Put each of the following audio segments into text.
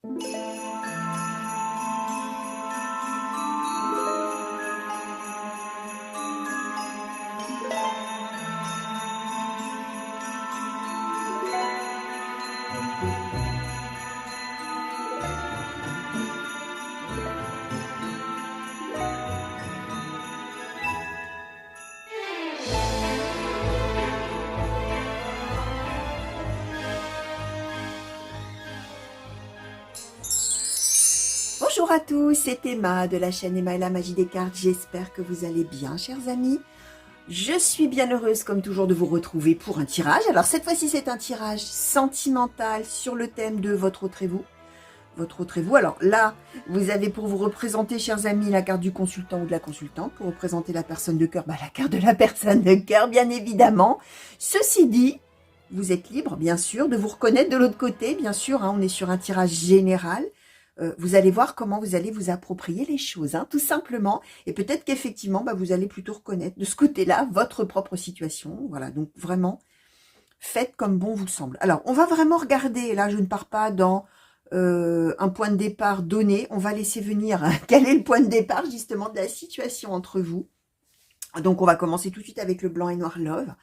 Bonjour à tous, c'est Emma de la chaîne Emma et la magie des cartes. J'espère que vous allez bien, chers amis. Je suis bien heureuse, comme toujours, de vous retrouver pour un tirage. Alors, cette fois-ci, c'est un tirage sentimental sur le thème de votre autre et vous. Votre autre et vous. Alors là, vous avez pour vous représenter, chers amis, la carte du consultant ou de la consultante. Pour représenter la personne de cœur, la carte de la personne de cœur, bien évidemment. Ceci dit, vous êtes libre, bien sûr, de vous reconnaître de l'autre côté. Bien sûr, on est sur un tirage général. Vous allez voir comment vous allez vous approprier les choses, tout simplement. Et peut-être qu'effectivement, vous allez plutôt reconnaître de ce côté-là votre propre situation. Voilà, donc vraiment, faites comme bon vous semble. Alors, on va vraiment regarder, là je ne pars pas dans un point de départ donné. On va laisser venir quel est le point de départ justement de la situation entre vous. Donc, on va commencer tout de suite avec le blanc et noir love.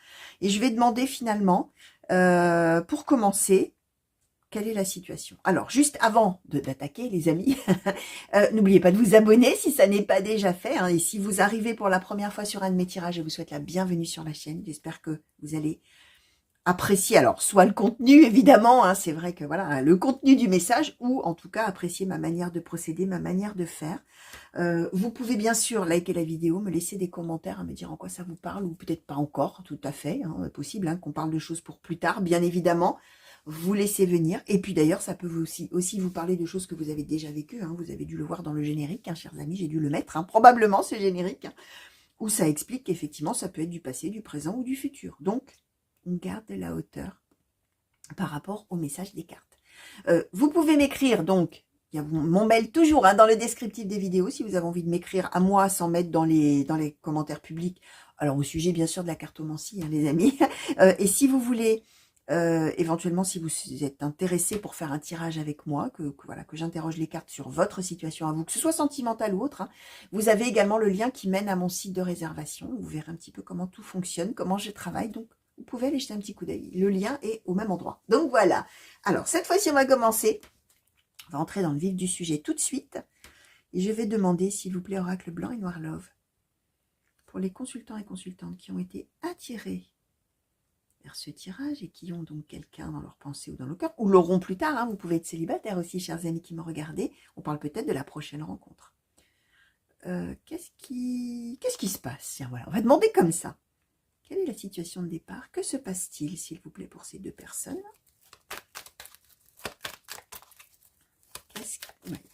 Et je vais demander finalement, pour commencer, quelle est la situation? Alors, juste avant d'attaquer, les amis, n'oubliez pas de vous abonner si ça n'est pas déjà fait. Et si vous arrivez pour la première fois sur un de mes tirages, je vous souhaite la bienvenue sur la chaîne. J'espère que vous allez apprécier, alors, soit le contenu, évidemment, c'est vrai que voilà, le contenu du message, ou en tout cas apprécier ma manière de procéder, ma manière de faire. Vous pouvez bien sûr liker la vidéo, me laisser des commentaires, me dire en quoi ça vous parle, ou peut-être pas encore, tout à fait, possible qu'on parle de choses pour plus tard, bien évidemment. Vous laissez venir, et puis d'ailleurs ça peut aussi vous parler de choses que vous avez déjà vécues, vous avez dû le voir dans le générique, chers amis, j'ai dû le mettre, probablement ce générique, où ça explique qu'effectivement ça peut être du passé, du présent ou du futur. Donc on garde de la hauteur par rapport au message des cartes. Vous pouvez m'écrire, donc il y a mon mail toujours dans le descriptif des vidéos, si vous avez envie de m'écrire à moi sans mettre dans les commentaires publics, alors au sujet bien sûr de la cartomancie, les amis, et si vous voulez éventuellement, si vous êtes intéressé pour faire un tirage avec moi, que j'interroge les cartes sur votre situation à vous, que ce soit sentimental ou autre, vous avez également le lien qui mène à mon site de réservation. Vous verrez un petit peu comment tout fonctionne, comment je travaille. Donc, vous pouvez aller jeter un petit coup d'œil. Le lien est au même endroit. Donc, voilà. Alors, cette fois-ci, on va commencer. On va entrer dans le vif du sujet tout de suite. Et je vais demander, s'il vous plaît, oracle blanc et noir love, pour les consultants et consultantes qui ont été attirés vers ce tirage et qui ont donc quelqu'un dans leur pensée ou dans leur cœur, ou l'auront plus tard, vous pouvez être célibataire aussi, chers amis qui me regardez, on parle peut-être de la prochaine rencontre. Qu'est-ce qui se passe? Tiens, voilà, on va demander comme ça. Quelle est la situation de départ? Que se passe-t-il, s'il vous plaît, pour ces deux personnes?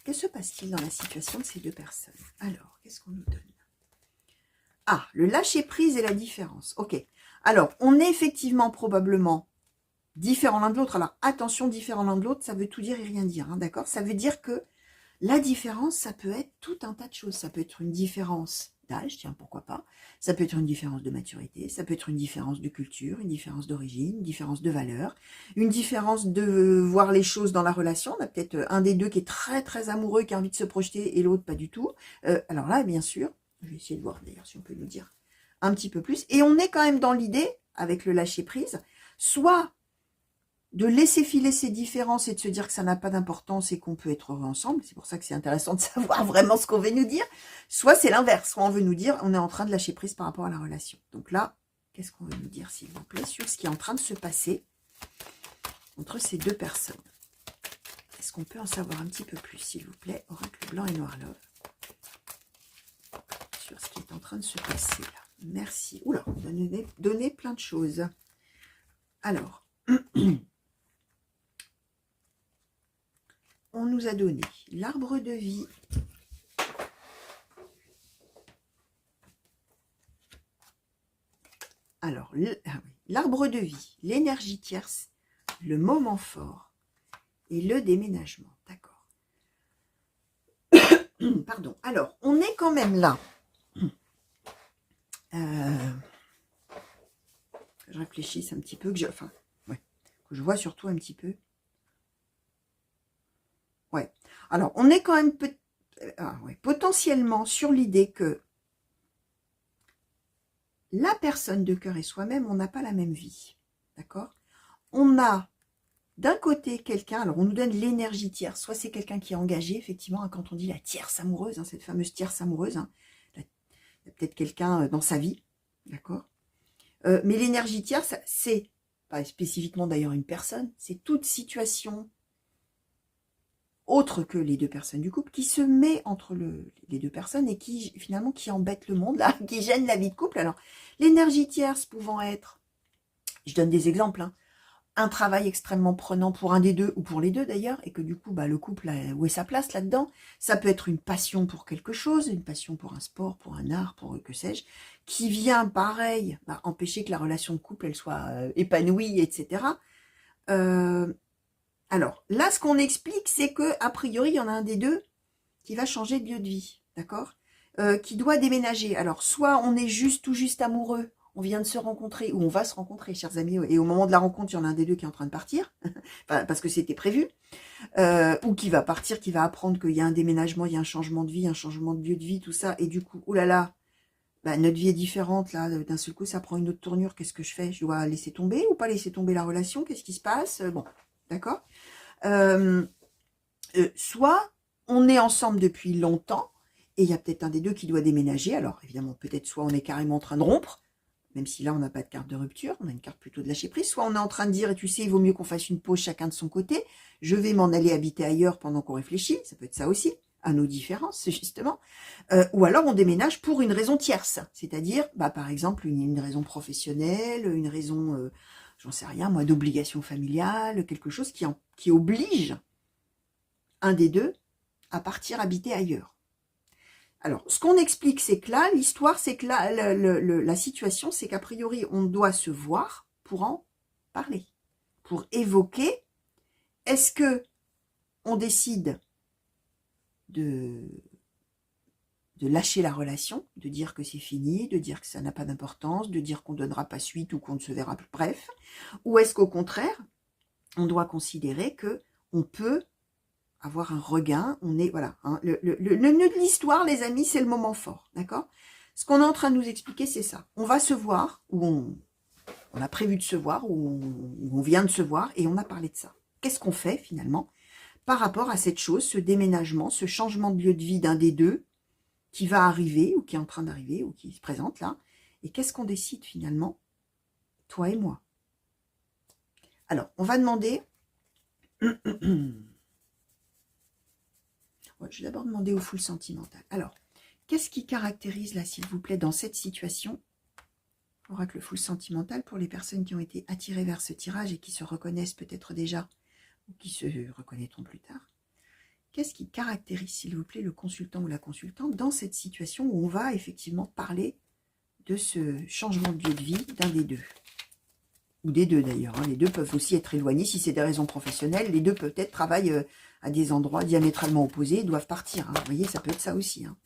Que se passe-t-il dans la situation de ces deux personnes? Alors, qu'est-ce qu'on nous donne? Ah, le lâcher-prise et la différence. Ok. Alors, on est effectivement probablement différents l'un de l'autre. Alors, attention, différents l'un de l'autre, ça veut tout dire et rien dire, d'accord? Ça veut dire que la différence, ça peut être tout un tas de choses. Ça peut être une différence d'âge, tiens, pourquoi pas. Ça peut être une différence de maturité, ça peut être une différence de culture, une différence d'origine, une différence de valeur, une différence de voir les choses dans la relation. On a peut-être un des deux qui est très, très amoureux, qui a envie de se projeter, et l'autre pas du tout. Alors là, bien sûr, je vais essayer de voir d'ailleurs si on peut nous dire un petit peu plus. Et on est quand même dans l'idée, avec le lâcher-prise, soit de laisser filer ces différences et de se dire que ça n'a pas d'importance et qu'on peut être heureux ensemble. C'est pour ça que c'est intéressant de savoir vraiment ce qu'on veut nous dire. Soit c'est l'inverse, soit on veut nous dire on est en train de lâcher prise par rapport à la relation. Donc là, qu'est-ce qu'on veut nous dire, s'il vous plaît, sur ce qui est en train de se passer entre ces deux personnes? Est-ce qu'on peut en savoir un petit peu plus, s'il vous plaît, oracle blanc et noir love, sur ce qui est en train de se passer là? Merci. Oula, donner plein de choses. Alors, on nous a donné l'arbre de vie. Alors, l'arbre de vie, l'énergie tierce, le moment fort et le déménagement. D'accord. Pardon. Alors, on est quand même là. Je réfléchisse un petit peu, que je vois surtout un petit peu. Ouais, Alors, on est quand même potentiellement sur l'idée que la personne de cœur et soi-même, on n'a pas la même vie. D'accord? On a d'un côté quelqu'un, alors on nous donne l'énergie tierce, soit c'est quelqu'un qui est engagé, effectivement, hein, quand on dit la tierce amoureuse, hein, cette fameuse tierce amoureuse, hein, il y a peut-être quelqu'un dans sa vie, d'accord? Mais l'énergie tierce, c'est, pas spécifiquement d'ailleurs une personne, c'est toute situation autre que les deux personnes du couple, qui se met entre les deux personnes et qui, finalement, qui embête le monde, là, qui gêne la vie de couple. Alors, l'énergie tierce pouvant être, je donne des exemples, hein, un travail extrêmement prenant pour un des deux, ou pour les deux d'ailleurs, et que du coup, bah, le couple, où est sa place là-dedans? Ça peut être une passion pour quelque chose, une passion pour un sport, pour un art, pour que sais-je, qui vient, pareil, bah, empêcher que la relation de couple, elle soit épanouie, etc. Alors, là, ce qu'on explique, c'est que a priori, il y en a un des deux qui va changer de lieu de vie, d'accord, qui doit déménager. Alors, soit on est tout juste amoureux, on vient de se rencontrer, ou on va se rencontrer, chers amis, et au moment de la rencontre, il y en a un des deux qui est en train de partir, parce que c'était prévu, ou qui va partir, qui va apprendre qu'il y a un déménagement, il y a un changement de vie, un changement de lieu de vie, tout ça, et du coup, oh là là, bah, notre vie est différente, là, d'un seul coup, ça prend une autre tournure, qu'est-ce que je fais? Je dois laisser tomber ou pas laisser tomber la relation? Qu'est-ce qui se passe? Bon, d'accord. Soit on est ensemble depuis longtemps et il y a peut-être un des deux qui doit déménager. Alors évidemment, peut-être soit on est carrément en train de rompre, même si là on n'a pas de carte de rupture, on a une carte plutôt de lâcher prise, soit on est en train de dire, et tu sais, il vaut mieux qu'on fasse une pause chacun de son côté, je vais m'en aller habiter ailleurs pendant qu'on réfléchit, ça peut être ça aussi, à nos différences, justement. Ou alors on déménage pour une raison tierce, c'est-à-dire, bah, par exemple, une raison professionnelle, une raison, j'en sais rien, moi, d'obligation familiale, quelque chose qui oblige un des deux à partir habiter ailleurs. Alors, ce qu'on explique, c'est que là, l'histoire, c'est que là, la situation, c'est qu'a priori, on doit se voir pour en parler, pour évoquer, est-ce que on décide de lâcher la relation, de dire que c'est fini, de dire que ça n'a pas d'importance, de dire qu'on ne donnera pas suite ou qu'on ne se verra plus, bref, ou est-ce qu'au contraire, on doit considérer que on peut avoir un regain, on est, voilà, hein, le nœud de l'histoire, les amis, c'est le moment fort, d'accord? Ce qu'on est en train de nous expliquer, c'est ça. On va se voir, ou on a prévu de se voir, ou on vient de se voir, et on a parlé de ça. Qu'est-ce qu'on fait, finalement, par rapport à cette chose, ce déménagement, ce changement de lieu de vie d'un des deux, qui va arriver, ou qui est en train d'arriver, ou qui se présente là, et qu'est-ce qu'on décide, finalement, toi et moi? Alors, on va demander... Ouais, je vais d'abord demander au full sentimental. Alors, qu'est-ce qui caractérise, là, s'il vous plaît, dans cette situation, oracle full sentimental, pour les personnes qui ont été attirées vers ce tirage et qui se reconnaissent peut-être déjà, ou qui se reconnaîtront plus tard, qu'est-ce qui caractérise, s'il vous plaît, le consultant ou la consultante dans cette situation où on va effectivement parler de ce changement de lieu de vie d'un des deux? Ou des deux d'ailleurs, hein. Les deux peuvent aussi être éloignés si c'est des raisons professionnelles. Les deux peut-être travaillent à des endroits diamétralement opposés et doivent partir, hein. Vous voyez, ça peut être ça aussi, hein.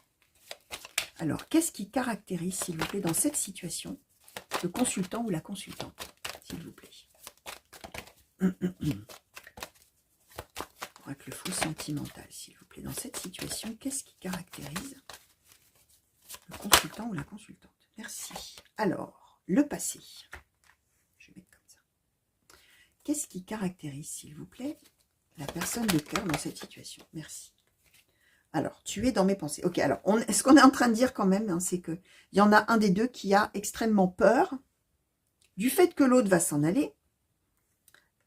Alors, qu'est-ce qui caractérise, s'il vous plaît, dans cette situation, le consultant ou la consultante, s'il vous plaît? Avec le faux sentimental, s'il vous plaît. Dans cette situation, qu'est-ce qui caractérise le consultant ou la consultante? Merci. Alors, le passé. Qu'est-ce qui caractérise, s'il vous plaît, la personne de cœur dans cette situation? Merci. Alors, tu es dans mes pensées. Ok, alors, ce qu'on est en train de dire quand même, hein, c'est qu'il y en a un des deux qui a extrêmement peur du fait que l'autre va s'en aller,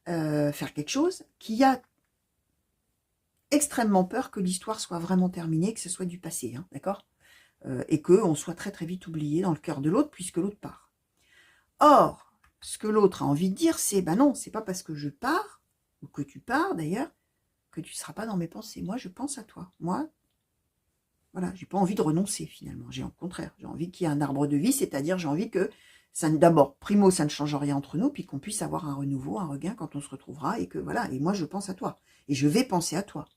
faire quelque chose, qui a extrêmement peur que l'histoire soit vraiment terminée, que ce soit du passé, hein, d'accord, et qu'on soit très très vite oublié dans le cœur de l'autre puisque l'autre part. Or, ce que l'autre a envie de dire, c'est, ben non, c'est pas parce que je pars, ou que tu pars d'ailleurs, que tu ne seras pas dans mes pensées. Moi, je pense à toi. Moi, voilà, j'ai pas envie de renoncer finalement. J'ai au contraire, j'ai envie qu'il y ait un arbre de vie, c'est-à-dire j'ai envie que, d'abord, primo, ça ne change rien entre nous, puis qu'on puisse avoir un renouveau, un regain quand on se retrouvera, et que voilà, et moi je pense à toi. Et je vais penser à toi.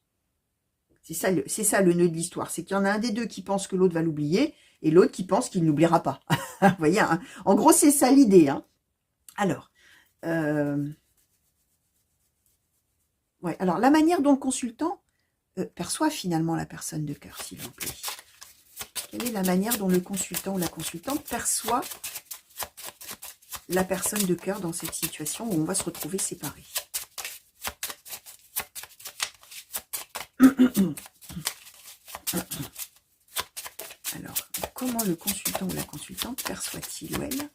C'est ça le nœud de l'histoire, c'est qu'il y en a un des deux qui pense que l'autre va l'oublier, et l'autre qui pense qu'il n'oubliera pas. Vous voyez, hein, en gros, c'est ça l'idée, hein. Alors, ouais, alors la manière dont le consultant perçoit finalement la personne de cœur, s'il vous plaît? Quelle est la manière dont le consultant ou la consultante perçoit la personne de cœur dans cette situation où on va se retrouver séparés? Alors, comment le consultant ou la consultante perçoit-il ou elle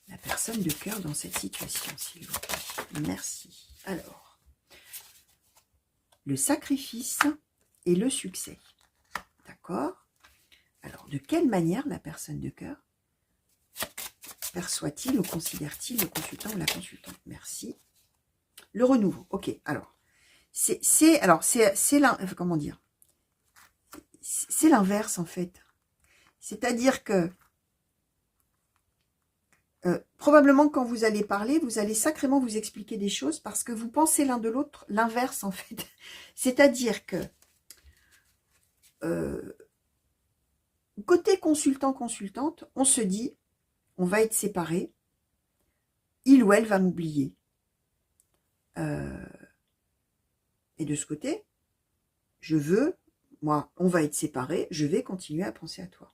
la personne de cœur dans cette situation, s'il vous plaît? Merci. Alors, le sacrifice et le succès. D'accord? Alors, de quelle manière la personne de cœur perçoit-il ou considère-t-il le consultant ou la consultante? Merci. Le renouveau. Ok, alors, comment dire? C'est l'inverse, en fait. C'est-à-dire que probablement quand vous allez parler, vous allez sacrément vous expliquer des choses parce que vous pensez l'un de l'autre l'inverse, en fait. C'est-à-dire que côté consultant-consultante, on se dit, on va être séparés, il ou elle va m'oublier. Et de ce côté, moi, on va être séparés, je vais continuer à penser à toi.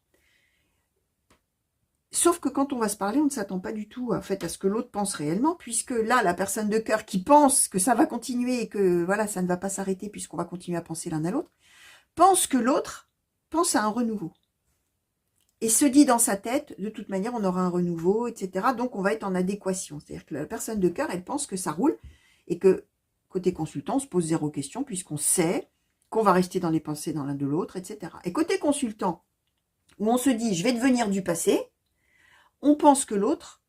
Sauf que quand on va se parler, on ne s'attend pas du tout en fait, à ce que l'autre pense réellement, puisque là, la personne de cœur qui pense que ça va continuer et que voilà, ça ne va pas s'arrêter puisqu'on va continuer à penser l'un à l'autre, pense que l'autre pense à un renouveau. Et se dit dans sa tête, de toute manière, on aura un renouveau, etc. Donc, on va être en adéquation. C'est-à-dire que la personne de cœur, elle pense que ça roule et que, côté consultant, on se pose zéro question puisqu'on sait qu'on va rester dans les pensées dans l'un de l'autre, etc. Et côté consultant, où on se dit, je vais devenir du passé, on pense que l'autre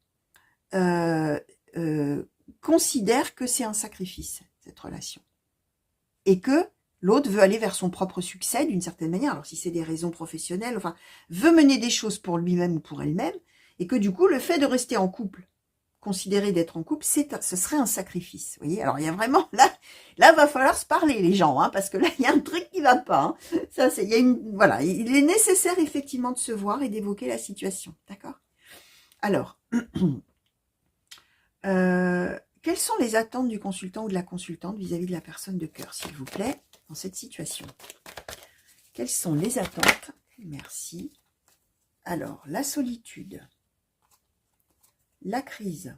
considère que c'est un sacrifice, cette relation. Et que l'autre veut aller vers son propre succès d'une certaine manière. Alors si c'est des raisons professionnelles, enfin, veut mener des choses pour lui-même ou pour elle-même. Et que du coup, le fait de rester en couple, considérer d'être en couple, ce serait un sacrifice. Vous voyez? Alors il y a vraiment, là va falloir se parler les gens, hein, parce que là, il y a un truc qui va pas. Hein. Ça, voilà, il est nécessaire effectivement de se voir et d'évoquer la situation. D'accord? Alors, quelles sont les attentes du consultant ou de la consultante vis-à-vis de la personne de cœur, s'il vous plaît, dans cette situation? Quelles sont les attentes? Merci. Alors, la solitude, la crise,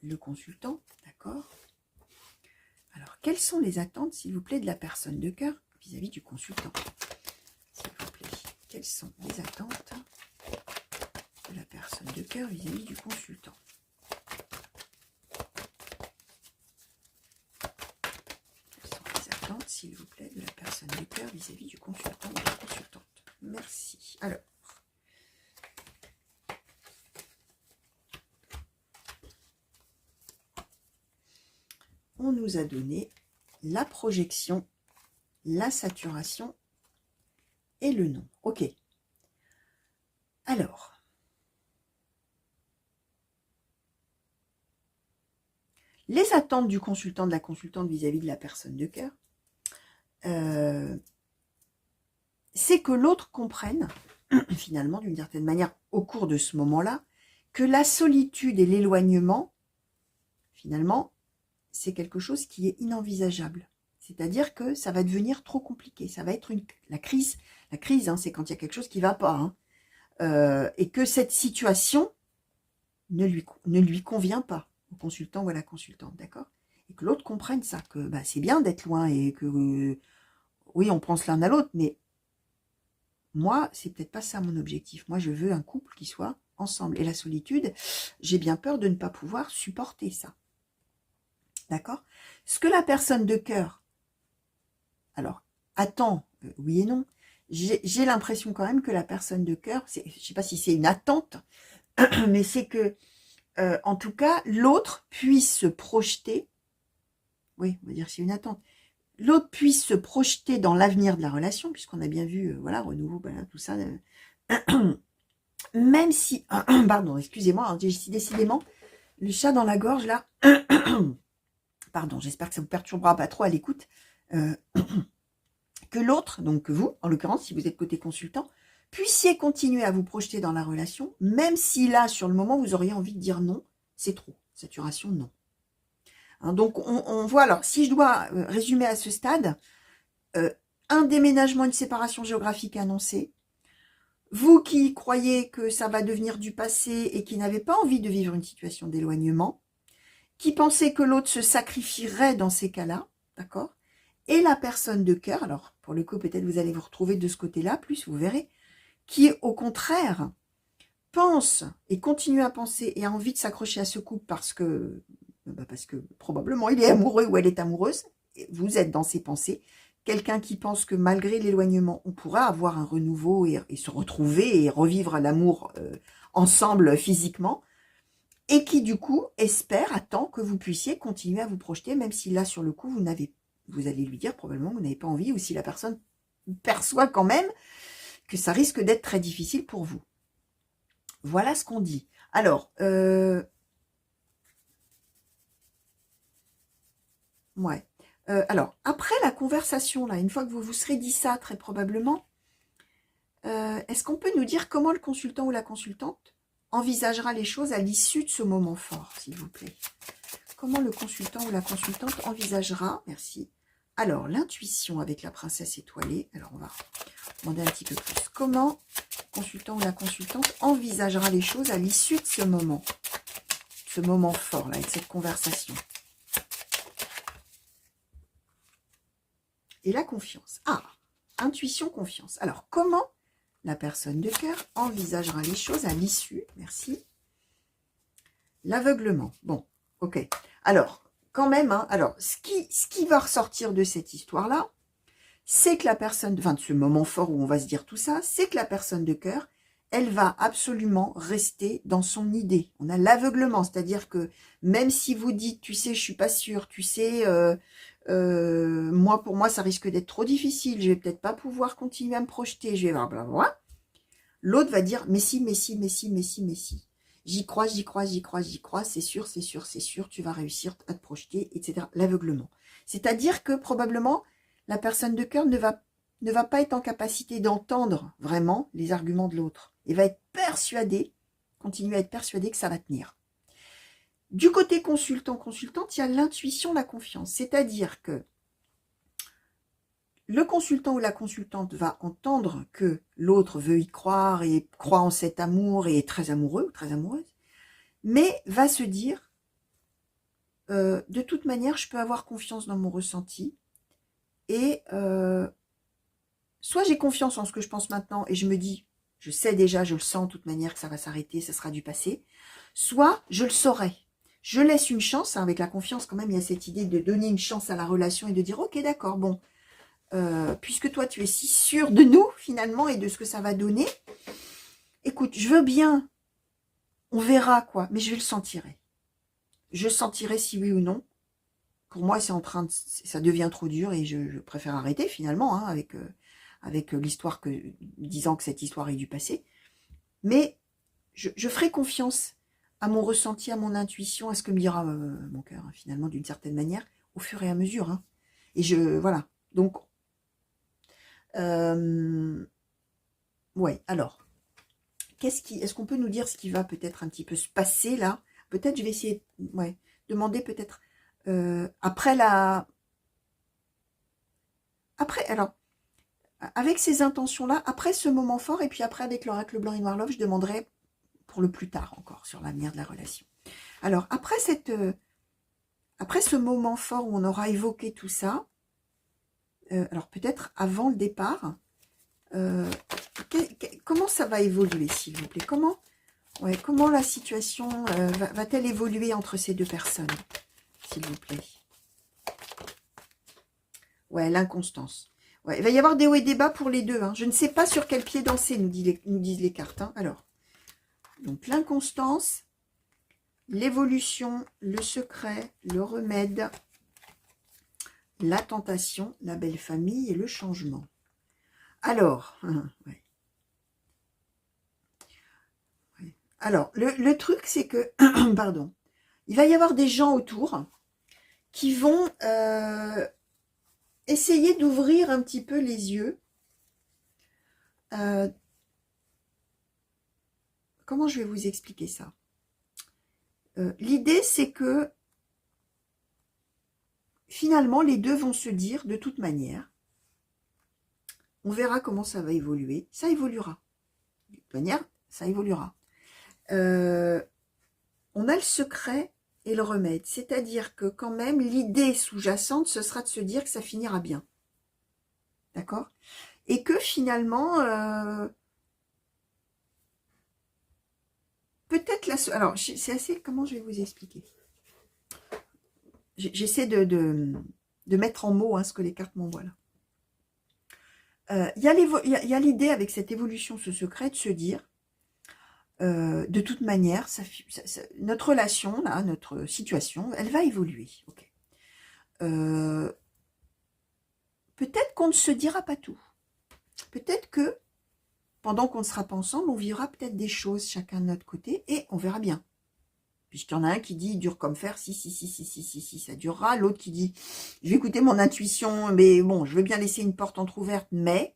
le consultant, d'accord? Alors, quelles sont les attentes, s'il vous plaît, de la personne de cœur vis-à-vis du consultant? S'il vous plaît, quelles sont les attentes de la personne de cœur vis-à-vis du consultant? Quelles sont les attentes, s'il vous plaît, de la personne de cœur vis-à-vis du consultant ou de la consultante? Merci. Alors, on nous a donné la projection, la saturation et le non. Ok. Alors, les attentes du consultant, de la consultante vis-à-vis de la personne de cœur, c'est que l'autre comprenne, finalement, d'une certaine manière, au cours de ce moment-là, que la solitude et l'éloignement, finalement, c'est quelque chose qui est inenvisageable. C'est-à-dire que ça va devenir trop compliqué. Ça va être la crise. La crise, hein, c'est quand il y a quelque chose qui ne va pas. Hein, et que cette situation ne lui convient pas, au consultant ou à la consultante, d'accord? Et que l'autre comprenne ça, que bah, c'est bien d'être loin et que, oui, on pense l'un à l'autre, mais moi, c'est peut-être pas ça mon objectif. Moi, je veux un couple qui soit ensemble. Et la solitude, j'ai bien peur de ne pas pouvoir supporter ça. D'accord? Ce que la personne de cœur, alors, attend, oui et non, j'ai l'impression quand même que la personne de cœur, je ne sais pas si c'est une attente, mais c'est que, en tout cas, l'autre puisse se projeter, oui, on va dire que c'est une attente, l'autre puisse se projeter dans l'avenir de la relation, puisqu'on a bien vu, voilà, renouveau, voilà, tout ça, même si, pardon, excusez-moi, hein, j'ai décidément le chat dans la gorge, là, pardon, j'espère que ça ne vous perturbera pas trop à l'écoute, que l'autre, donc vous, en l'occurrence, si vous êtes côté consultant, puissiez continuer à vous projeter dans la relation, même si là, sur le moment, vous auriez envie de dire non, c'est trop, saturation, non. Hein, donc, on voit, alors, si je dois résumer à ce stade, un déménagement, une séparation géographique annoncée. Vous qui croyez que ça va devenir du passé et qui n'avez pas envie de vivre une situation d'éloignement, qui pensez que l'autre se sacrifierait dans ces cas-là, d'accord? Et la personne de cœur, alors pour le coup peut-être vous allez vous retrouver de ce côté-là, plus vous verrez, qui au contraire pense et continue à penser et a envie de s'accrocher à ce couple parce que probablement il est amoureux ou elle est amoureuse, et vous êtes dans ses pensées, quelqu'un qui pense que malgré l'éloignement, on pourra avoir un renouveau et se retrouver et revivre l'amour ensemble physiquement, et qui du coup espère, attend que vous puissiez continuer à vous projeter, même si là sur le coup vous allez lui dire probablement que vous n'avez pas envie, ou si la personne perçoit quand même que ça risque d'être très difficile pour vous. Voilà ce qu'on dit. Alors, ouais. Alors, après la conversation, là, une fois que vous vous serez dit ça, très probablement, est-ce qu'on peut nous dire comment le consultant ou la consultante envisagera les choses à l'issue de ce moment fort, s'il vous plaît? Comment le consultant ou la consultante envisagera, merci. Alors, l'intuition avec la princesse étoilée, alors on va demander un petit peu plus. Comment le consultant ou la consultante envisagera les choses à l'issue de ce moment fort, là, avec cette conversation? Et la confiance. Ah, intuition, confiance. Alors, comment la personne de cœur envisagera les choses à l'issue? Merci. L'aveuglement. Bon, ok. Alors, quand même, hein, alors, ce qui va ressortir de cette histoire-là, c'est que la personne, enfin, de ce moment fort où on va se dire tout ça, c'est que la personne de cœur, elle va absolument rester dans son idée. On a l'aveuglement, c'est-à-dire que même si vous dites, tu sais, je suis pas sûre, tu sais, moi, pour moi, ça risque d'être trop difficile, je vais peut-être pas pouvoir continuer à me projeter, je vais blablabla. L'autre va dire, mais si, mais si, mais si, mais si, mais si. J'y crois, j'y crois, j'y crois, j'y crois, c'est sûr, c'est sûr, c'est sûr, tu vas réussir à te projeter, etc. L'aveuglement. C'est-à-dire que probablement, la personne de cœur ne va pas être en capacité d'entendre vraiment les arguments de l'autre. Et va être persuadée, continuer à être persuadée que ça va tenir. Du côté consultante, il y a l'intuition, la confiance. C'est-à-dire que le consultant ou la consultante va entendre que l'autre veut y croire et croit en cet amour et est très amoureux ou très amoureuse, mais va se dire, de toute manière, je peux avoir confiance dans mon ressenti et soit j'ai confiance en ce que je pense maintenant et je me dis, je sais déjà, je le sens de toute manière que ça va s'arrêter, ça sera du passé, soit je le saurai. Je laisse une chance, hein, avec la confiance quand même, il y a cette idée de donner une chance à la relation et de dire, ok, d'accord, bon, puisque toi tu es si sûr de nous finalement et de ce que ça va donner, écoute, je veux bien, on verra quoi, mais je le sentirai. Je sentirai si oui ou non. Pour moi, c'est en train de, ça devient trop dur et je préfère arrêter finalement, hein, avec l'histoire disant que cette histoire est du passé. Mais je ferai confiance à mon ressenti, à mon intuition, à ce que me dira mon cœur, hein, finalement, d'une certaine manière, au fur et à mesure. Hein. Et voilà. Donc, ouais, alors, est-ce qu'on peut nous dire ce qui va peut-être un petit peu se passer là? Peut-être je vais essayer, ouais, demander peut-être après, alors, avec ces intentions-là, après ce moment fort, et puis après avec l'oracle blanc et noir love, je demanderai pour le plus tard encore sur l'avenir de la relation. Alors, après ce moment fort où on aura évoqué tout ça, alors peut-être avant le départ, comment ça va évoluer, s'il vous plaît? Comment la situation va-t-elle évoluer entre ces deux personnes, s'il vous plaît? Ouais, l'inconstance. Ouais, il va y avoir des hauts et des bas pour les deux. Hein. Je ne sais pas sur quel pied danser, nous disent les cartes. Hein. Alors, donc l'inconstance, l'évolution, le secret, le remède, la tentation, la belle famille et le changement. Alors, ouais. Ouais. Alors, le truc, c'est que, pardon, il va y avoir des gens autour qui vont essayer d'ouvrir un petit peu les yeux. Comment je vais vous expliquer ça? L'idée, c'est que finalement, les deux vont se dire, de toute manière, on verra comment ça va évoluer. Ça évoluera. De toute manière, ça évoluera. On a le secret et le remède. C'est-à-dire que quand même, l'idée sous-jacente, ce sera de se dire que ça finira bien. D'accord? Et que finalement, peut-être alors, c'est assez... Comment je vais vous expliquer? J'essaie de mettre en mots ce que les cartes m'envoient là. Il y a l'idée avec cette évolution, ce secret, de se dire, de toute manière, notre relation, là, notre situation, elle va évoluer. Okay. Peut-être qu'on ne se dira pas tout. Peut-être que, pendant qu'on ne sera pas ensemble, on vivra peut-être des choses chacun de notre côté, et on verra bien. Puisqu'il y en a un qui dit, dur comme fer, si, ça durera. L'autre qui dit, je vais écouter mon intuition, mais bon, je veux bien laisser une porte entrouverte, mais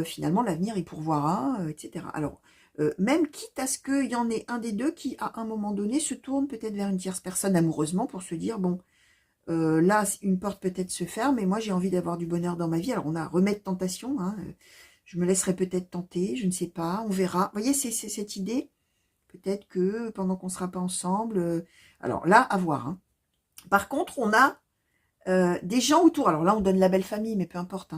finalement, l'avenir, il pourvoira, etc. Alors, même quitte à ce qu'il y en ait un des deux qui, à un moment donné, se tourne peut-être vers une tierce personne amoureusement pour se dire, bon, là, une porte peut-être se ferme, et moi, j'ai envie d'avoir du bonheur dans ma vie. Alors, on a remède tentation, je me laisserai peut-être tenter, je ne sais pas, on verra. Vous voyez, c'est cette idée. Peut-être que pendant qu'on ne sera pas ensemble... alors là, à voir. Par contre, on a des gens autour. Alors là, on donne la belle famille, mais peu importe.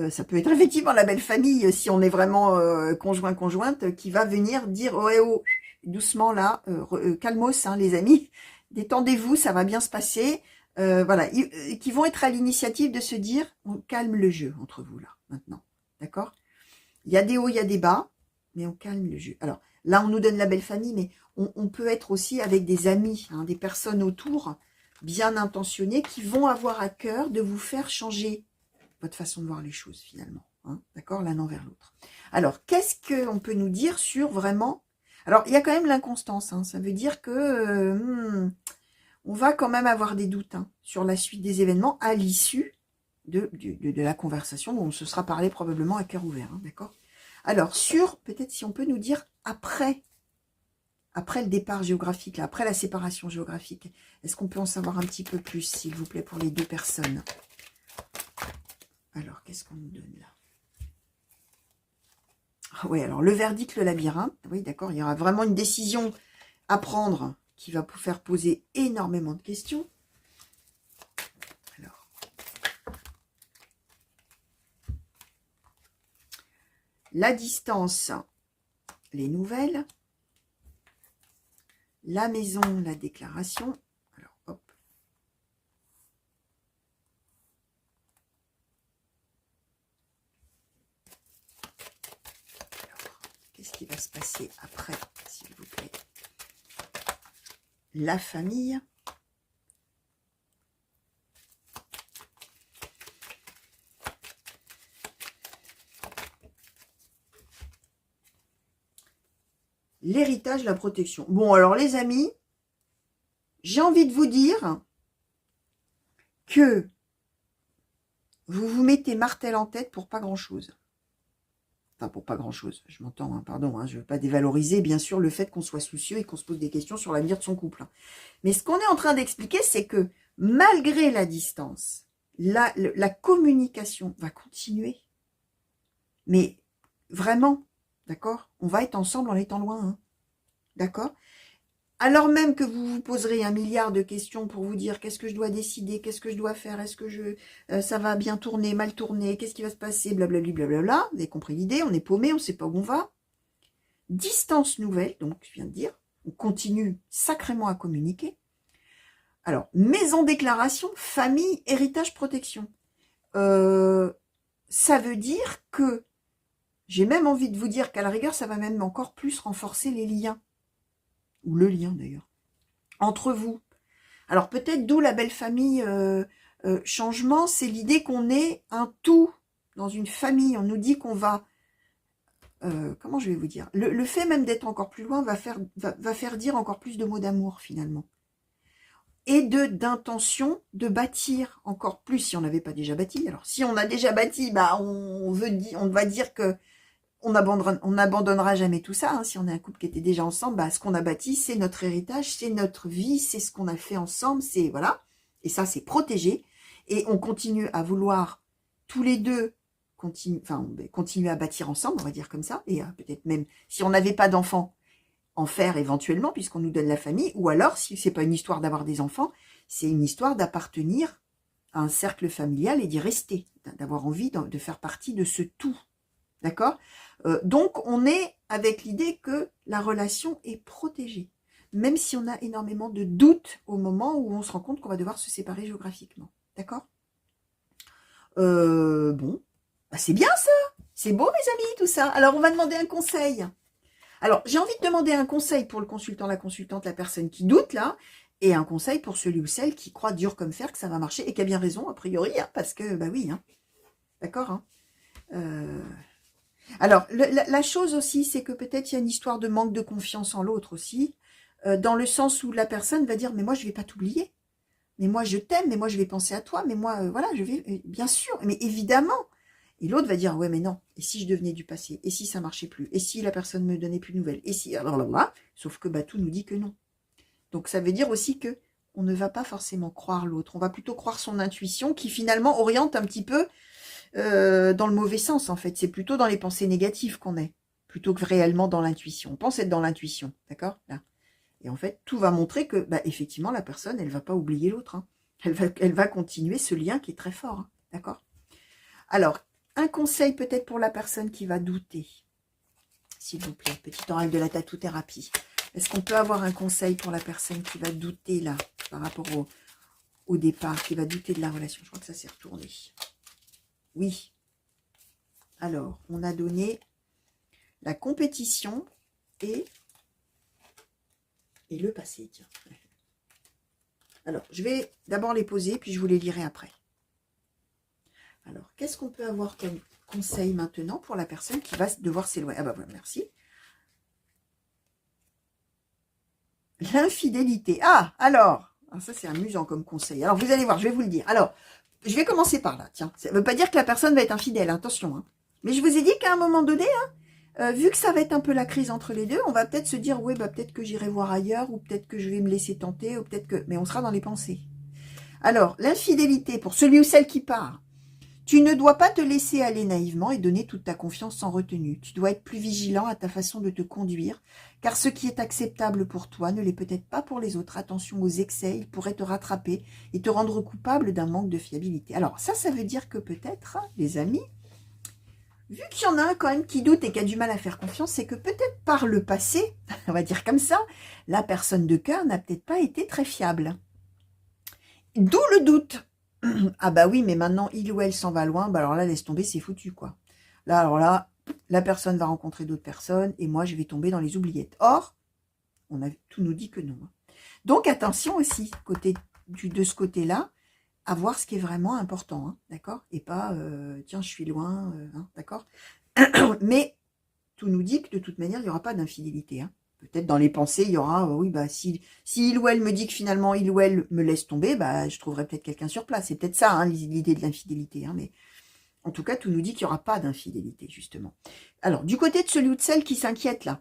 Ça peut être effectivement la belle famille, si on est vraiment conjointe, qui va venir dire, oh, doucement là, calmos, les amis, détendez-vous, ça va bien se passer. Voilà, qui vont être à l'initiative de se dire, on calme le jeu entre vous là, maintenant. D'accord? Il y a des hauts, il y a des bas, mais on calme le jeu. Alors, là, on nous donne la belle famille, mais on peut être aussi avec des amis, des personnes autour, bien intentionnées, qui vont avoir à cœur de vous faire changer votre façon de voir les choses, finalement. D'accord? L'un envers l'autre. Alors, qu'est-ce qu'on peut nous dire sur vraiment... Alors, il y a quand même l'inconstance. Ça veut dire que on va quand même avoir des doutes sur la suite des événements à l'issue de la conversation où on se sera parlé probablement à cœur ouvert. D'accord? Alors, peut-être si on peut nous dire après le départ géographique, là, après la séparation géographique, est-ce qu'on peut en savoir un petit peu plus, s'il vous plaît, pour les deux personnes? Alors, qu'est-ce qu'on nous donne là? Ah oui, alors le verdict, le labyrinthe, oui, d'accord, il y aura vraiment une décision à prendre qui va vous faire poser énormément de questions. Alors, la distance, les nouvelles, la maison, la déclaration. Alors, hop. Qu'est-ce qui va se passer après, s'il vous plaît? La famille. L'héritage, la protection. Bon, alors les amis, j'ai envie de vous dire que vous vous mettez martel en tête pour pas grand-chose. Enfin, pour pas grand-chose, je m'entends, pardon, je ne veux pas dévaloriser, bien sûr, le fait qu'on soit soucieux et qu'on se pose des questions sur l'avenir de son couple. Mais ce qu'on est en train d'expliquer, c'est que malgré la distance, la communication va continuer. Mais vraiment, d'accord? On va être ensemble en étant loin, d'accord? Alors même que vous vous poserez un milliard de questions pour vous dire qu'est-ce que je dois décider, qu'est-ce que je dois faire, est-ce que ça va bien tourner, mal tourner, qu'est-ce qui va se passer, blablabla, blablabla. Vous avez compris l'idée, on est paumé, on ne sait pas où on va. Distance nouvelle, donc je viens de dire, on continue sacrément à communiquer. Alors, maison déclaration, famille, héritage, protection. Ça veut dire que, j'ai même envie de vous dire qu'à la rigueur, ça va même encore plus renforcer les liens. Ou le lien d'ailleurs, entre vous. Alors peut-être d'où la belle famille changement, c'est l'idée qu'on est un tout dans une famille. On nous dit qu'on va, comment je vais vous dire, le fait même d'être encore plus loin va faire dire encore plus de mots d'amour finalement. Et d'intention de bâtir encore plus si on n'avait pas déjà bâti. Alors si on a déjà bâti, on va dire que on n'abandonnera jamais tout ça. Si on est un couple qui était déjà ensemble, ce qu'on a bâti, c'est notre héritage, c'est notre vie, c'est ce qu'on a fait ensemble, c'est voilà. Et ça, c'est protégé. Et on continue à vouloir tous les deux continuer à bâtir ensemble, on va dire comme ça. Et peut-être même, si on n'avait pas d'enfants, en faire éventuellement, puisqu'on nous donne la famille. Ou alors, si c'est pas une histoire d'avoir des enfants, c'est une histoire d'appartenir à un cercle familial et d'y rester. D'avoir envie de faire partie de ce tout. D'accord? Donc, on est avec l'idée que la relation est protégée. Même si on a énormément de doutes au moment où on se rend compte qu'on va devoir se séparer géographiquement. D'accord? Bon, bah c'est bien ça. C'est beau, mes amis, tout ça. Alors, on va demander un conseil. Alors, j'ai envie de demander un conseil pour le consultant, la consultante, la personne qui doute, là, et un conseil pour celui ou celle qui croit dur comme fer que ça va marcher, et qui a bien raison, a priori, hein, parce que, bah oui, hein. D'accord, hein. Alors, la chose aussi, c'est que peut-être il y a une histoire de manque de confiance en l'autre aussi, dans le sens où la personne va dire, mais moi, je vais pas t'oublier. Mais moi, je t'aime, mais moi, je vais penser à toi, mais moi, voilà, je vais, bien sûr, mais évidemment. Et l'autre va dire, ouais, mais non, et si je devenais du passé, et si ça marchait plus, et si la personne me donnait plus de nouvelles, et si, alors là, sauf que bah, tout nous dit que non. Donc, ça veut dire aussi que on ne va pas forcément croire l'autre, on va plutôt croire son intuition, qui finalement oriente un petit peu dans le mauvais sens, en fait. C'est plutôt dans les pensées négatives qu'on est, plutôt que réellement dans l'intuition. On pense être dans l'intuition, d'accord, là. Et en fait, tout va montrer que, bah, effectivement, la personne, elle va pas oublier l'autre. Hein. Elle va continuer ce lien qui est très fort. Hein. D'accord? Alors, un conseil peut-être pour la personne qui va douter. S'il vous plaît, petite oreille de la tatou-thérapie. Est-ce qu'on peut avoir un conseil pour la personne qui va douter, là, par rapport au départ, qui va douter de la relation? Je crois que ça s'est retourné. Oui. Alors, on a donné la compétition et le passé, tiens. Alors, je vais d'abord les poser, puis je vous les lirai après. Alors, qu'est-ce qu'on peut avoir comme conseil maintenant pour la personne qui va devoir s'éloigner? Ah bah voilà, merci. L'infidélité. Ah, alors ça c'est amusant comme conseil. Alors, vous allez voir, je vais vous le dire. Alors, je vais commencer par là, tiens. Ça ne veut pas dire que la personne va être infidèle, hein, attention. Hein. Mais je vous ai dit qu'à un moment donné, vu que ça va être un peu la crise entre les deux, on va peut-être se dire, oui, bah peut-être que j'irai voir ailleurs, ou peut-être que je vais me laisser tenter, ou peut-être que... Mais on sera dans les pensées. Alors, l'infidélité, pour celui ou celle qui part, tu ne dois pas te laisser aller naïvement et donner toute ta confiance sans retenue. Tu dois être plus vigilant à ta façon de te conduire, car ce qui est acceptable pour toi ne l'est peut-être pas pour les autres. Attention aux excès, ils pourraient te rattraper et te rendre coupable d'un manque de fiabilité. Alors, ça veut dire que peut-être, les amis, vu qu'il y en a un quand même qui doute et qui a du mal à faire confiance, c'est que peut-être par le passé, on va dire comme ça, la personne de cœur n'a peut-être pas été très fiable. D'où le doute. Ah bah oui, mais maintenant, il ou elle s'en va loin, bah alors là, laisse tomber, c'est foutu, quoi. Là, alors là, la personne va rencontrer d'autres personnes, et moi, je vais tomber dans les oubliettes. Or, tout nous dit que non. Donc, attention aussi, de ce côté-là, à voir ce qui est vraiment important, hein, d'accord? Et pas, tiens, je suis loin, hein, d'accord? Mais tout nous dit que de toute manière, il n'y aura pas d'infidélité. Hein. Peut-être dans les pensées, il y aura, oui, bah si il ou elle me dit que finalement il ou elle me laisse tomber, bah je trouverai peut-être quelqu'un sur place. C'est peut-être ça, hein, l'idée de l'infidélité. Hein, mais en tout cas, tout nous dit qu'il n'y aura pas d'infidélité, justement. Alors, du côté de celui ou de celle qui s'inquiète là,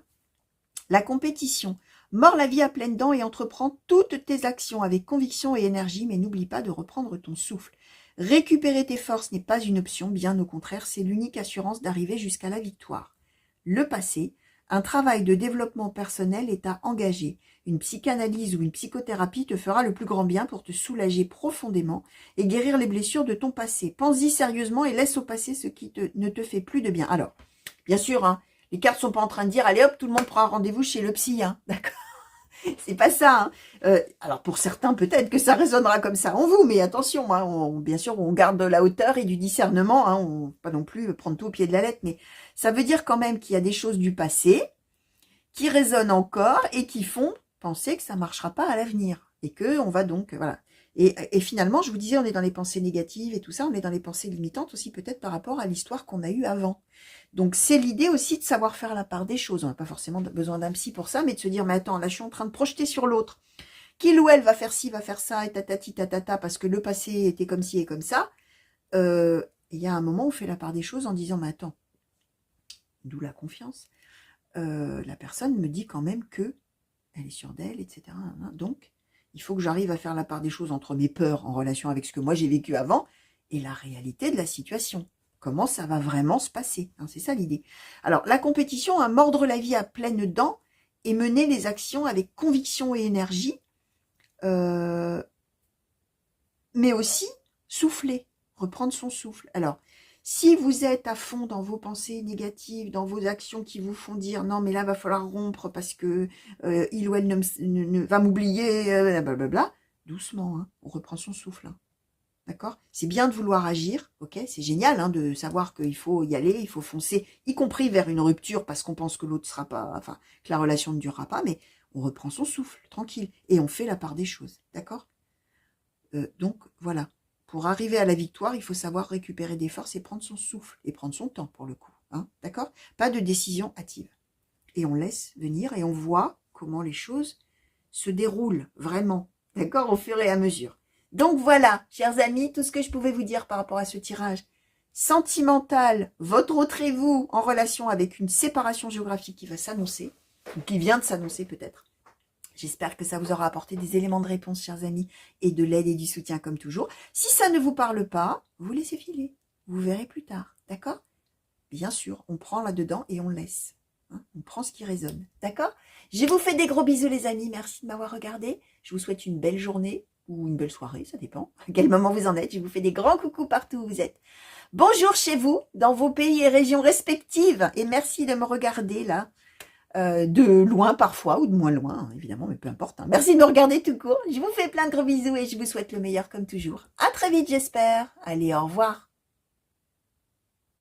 la compétition. Mords la vie à pleines dents et entreprends toutes tes actions avec conviction et énergie, mais n'oublie pas de reprendre ton souffle. Récupérer tes forces n'est pas une option, bien au contraire, c'est l'unique assurance d'arriver jusqu'à la victoire. Le passé, un travail de développement personnel est à engager. Une psychanalyse ou une psychothérapie te fera le plus grand bien pour te soulager profondément et guérir les blessures de ton passé. Pense-y sérieusement et laisse au passé ce qui ne te fait plus de bien. Alors, bien sûr, hein, les cartes sont pas en train de dire, allez hop, tout le monde prend un rendez-vous chez le psy, hein, d'accord? C'est pas ça. Hein. Alors pour certains, peut-être que ça résonnera comme ça en vous, mais attention, hein, bien sûr, on garde de la hauteur et du discernement. Hein, on pas non plus prendre tout au pied de la lettre, mais ça veut dire quand même qu'il y a des choses du passé qui résonnent encore et qui font penser que ça marchera pas à l'avenir et que on va donc voilà. Et finalement, je vous disais, on est dans les pensées négatives et tout ça, on est dans les pensées limitantes aussi peut-être par rapport à l'histoire qu'on a eue avant. Donc, c'est l'idée aussi de savoir faire la part des choses. On n'a pas forcément besoin d'un psy pour ça, mais de se dire, mais attends, là, je suis en train de projeter sur l'autre. Qu'il ou elle va faire ci, va faire ça, et tatati, tatata, parce que le passé était comme ci et comme ça. Il y a un moment où on fait la part des choses en disant, mais attends, d'où la confiance. La personne me dit quand même que elle est sûre d'elle, etc. Donc, Il faut que j'arrive à faire la part des choses entre mes peurs en relation avec ce que moi j'ai vécu avant et la réalité de la situation. Comment ça va vraiment se passer, hein, c'est ça l'idée. Alors, la compétition, mordre la vie à pleines dents et mener les actions avec conviction et énergie, mais aussi souffler, reprendre son souffle. Alors, si vous êtes à fond dans vos pensées négatives, dans vos actions qui vous font dire non mais là va falloir rompre parce que il ou elle ne va m'oublier, blablabla, doucement, hein, on reprend son souffle. Hein. D'accord? C'est bien de vouloir agir, ok? C'est génial hein, de savoir qu'il faut y aller, il faut foncer, y compris vers une rupture parce qu'on pense que l'autre sera pas, enfin, que la relation ne durera pas, mais on reprend son souffle, tranquille, et on fait la part des choses, d'accord? Donc, voilà. Pour arriver à la victoire, il faut savoir récupérer des forces et prendre son souffle, et prendre son temps pour le coup, hein, d'accord? Pas de décision hâtive. Et on laisse venir et on voit comment les choses se déroulent vraiment, d'accord? Au fur et à mesure. Donc voilà, chers amis, tout ce que je pouvais vous dire par rapport à ce tirage sentimental, votre autre et vous, en relation avec une séparation géographique qui va s'annoncer, ou qui vient de s'annoncer peut-être. J'espère que ça vous aura apporté des éléments de réponse, chers amis, et de l'aide et du soutien comme toujours. Si ça ne vous parle pas, vous laissez filer. Vous verrez plus tard, d'accord? Bien sûr, on prend là-dedans et on laisse. Hein, on prend ce qui résonne, d'accord? Je vous fais des gros bisous, les amis. Merci de m'avoir regardé. Je vous souhaite une belle journée ou une belle soirée, ça dépend à quel moment vous en êtes. Je vous fais des grands coucous partout où vous êtes. Bonjour chez vous, dans vos pays et régions respectives. Et merci de me regarder là, de loin parfois, ou de moins loin, hein, évidemment, mais peu importe. Hein. Merci de me regarder tout court. Je vous fais plein de gros bisous et je vous souhaite le meilleur comme toujours. À très vite, j'espère. Allez, au revoir.